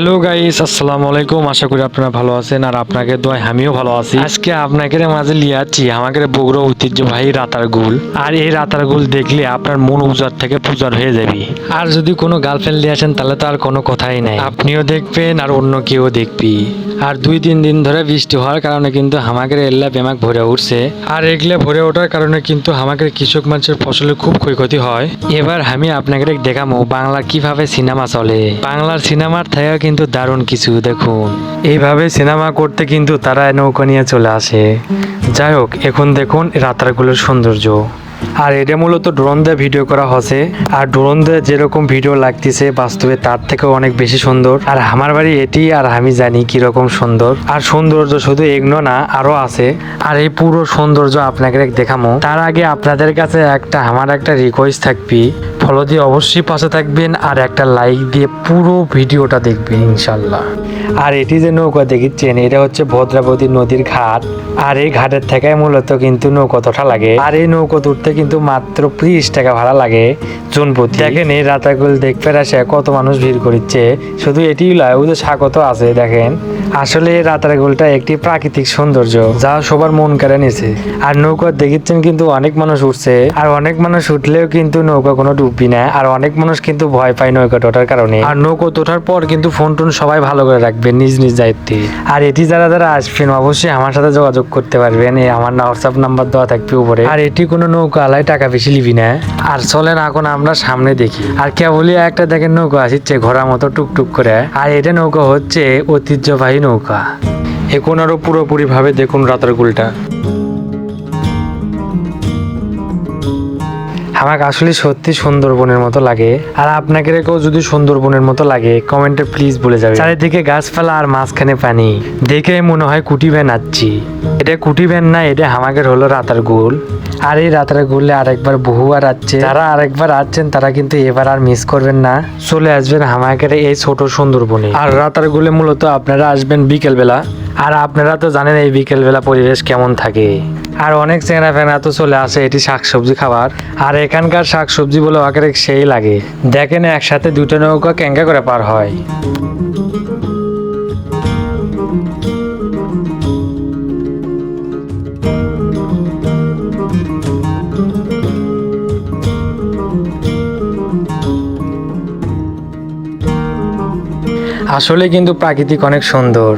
Hello guys, আসসালামু আলাইকুম। আশা করি আপনারা ভালো আছেন আর আপনাকে দোয়ায় আমিও ভালো আছি। আজকে আপনাকে মাঝে লিয়াচ্ছি আমাদের বগুড়া ঐতিহ্যবাহী রাতার গুল। আর এই রাতার গুল দেখলে আপনার মন উজার থেকে পূজার হয়ে যাবে। আর যদি কোনো গার্লফ্রেন্ড নিয়ে আসেন তাহলে তো আর কোনো কথাই নাই, আপনিও দেখবেন আর অন্য কেউ দেখবি। আর 2-3 দিন ধরে বৃষ্টি হওয়ার কারণে কিন্তু আমাদের এল্লা বেমাক ভরে উঠছে। আর এগুলা ভরে ওঠার কারণে কিন্তু আমাদের কৃষক মানুষের ফসলের খুব ক্ষয়ক্ষতি হয়। এবার আমি আপনাকে দেখাবো বাংলার কিভাবে সিনেমা চলে। বাংলার সিনেমার থেকে কিন্তু দারুণ কিছু দেখুন। এইভাবে সিনেমা করতে কিন্তু তারা নৌকা নিয়ে চলে আসে। যাই হোক, এখন দেখুন রাতারগুলোর সৌন্দর্য। আর এটা মূলত ড্রোন দিয়ে ভিডিও করা হচ্ছে। আর ড্রোন দিয়ে যেরকম ভিডিও লাগতেছে বাস্তবে তার থেকেও অনেক বেশি সুন্দর। আর আমার বাড়ি এটি, আর আমি জানি কিরকম সুন্দর। আর সৌন্দর্য শুধু এগুলো না, আরো আছে। আর এই পুরো সৌন্দর্য আপনাকে দেখামো তার আগে আপনাদের কাছে আমার একটা রিকোয়েস্ট থাকবে। ফলো দিয়ে অবশ্যই পাশে থাকবেন আর একটা লাইক দিয়ে পুরো ভিডিওটা দেখবেন ইনশাল্লাহ। আর এটি যে নৌকা দেখিচ্ছেন, এটা হচ্ছে ভদ্রাবতী নদীর ঘাট। আর এই ঘাটের থেকে মূলত কিন্তু নৌকা তোঠা লাগে। আর এই নৌকা তুলতে কিন্তু মাত্র 30 টাকা ভাড়া লাগে জনপ্রতি। দেখেন এই রাতাগুল দেখতে আসে কত মানুষ ভিড় করছে। শুধু এটি নয়, ওদের স্বাগত আছে দেখেন। আসলে এই রাতারগুলটা একটি প্রাকৃতিক সৌন্দর্য যা সবার মন কেড়ে নিছে। আর নৌকা দেখিচ্ছেন কিন্তু অনেক মানুষ উঠছে। আর অনেক মানুষ উঠলেও কিন্তু নৌকা কোনো ডুববি না। আর অনেক মানুষ কিন্তু ভয় পায় নৌকা তোঠার কারণে। আর নৌকা তোঠার পর কিন্তু ফোন টোন সবাই ভালো করে রাখবেন নিজ নিজ দায়িত্বে। আর এটি যারা যারা আসবেন অবশ্যই আমার সাথে যোগাযোগ করতে পারবেন। আমার হোয়াটসঅ্যাপ নাম্বার দেওয়া থাকবে উপরে। আর এটি কোনো নৌকা আলায় টাকা বেশি লিবি না। আর চলেন এখন আমরা সামনে দেখি। আর কেবলই একটা দেখেন নৌকা আসছে ঘোড়ার মতো টুকটুক করে। আর এটা নৌকা হচ্ছে ঐতিহ্যবাহী নৌকা। এখন আরো পুরোপুরি ভাবে দেখুন রাতারগুলটা। আমাকে আসলে সত্যি সুন্দরবনের মতো লাগে। আর আপনাকে কেউ যদি সুন্দরবনের মতো লাগে কমেন্টে প্লিজ বলে যাবে। চারিদিকে গাছপালা আর মাঝখানে পানি দেখে মনে হয় কুটি ভ্যান আসছি। এটা কুটি ভ্যান না, এটা আমাদের হলো রাতারগুল। আর এই রাতারগুলে আরেকবার বহুবার আসছে। যারা আরেকবার আসছেন তারা কিন্তু এবার আর মিস করবেন না, চলে আসবেন আমাদের এই ছোট সুন্দরবনে। আর রাতারগুলে মূলত আপনারা আসবেন বিকেল বেলা। আর আপনারা তো জানেন এই বিকেল বেলা পরিবেশ কেমন থাকে। আর অনেক চেনা ফেনা তো চলে আসে এটি শাকসবজি খাবার। আর এখানকার শাকসবজি বলে আগে সেই লাগে। দেখেন একসাথে দুটো নৌকা ক্যাঙ্কা করে পার হয়। আসলে কিন্তু প্রাকৃতিক অনেক সুন্দর।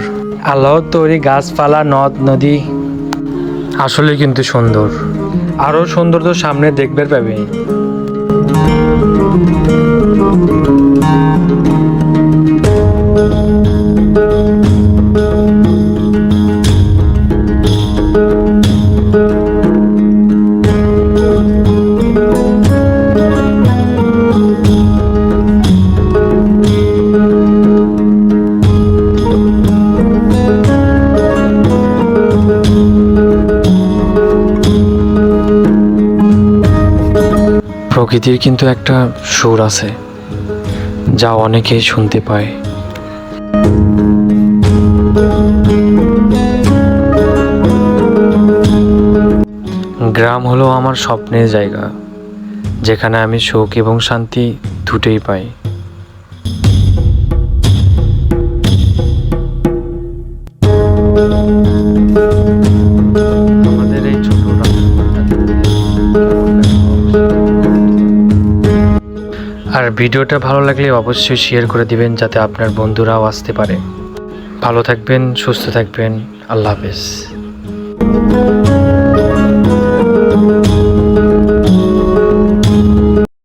আল্লাহর তৈরি গাছপালা, নদ নদী আসলে কিন্তু সুন্দর। আরো সৌন্দর্য সামনে দেখবে পাবে। প্রকৃতির কিন্তু একটা সুর আছে যা অনেকেই শুনতে পায়। গ্রাম হলো আমার স্বপ্নের জায়গা, যেখানে আমি সুখ এবং শান্তি দুটোই পাই। আমাদের এই ছোট আর ভিডিওটা ভালো লাগলে অবশ্যই শেয়ার করে দিবেন যাতে আপনার বন্ধুরাও আসতে পারে। ভালো থাকবেন, সুস্থ থাকবেন। আল্লাহ হাফেজ।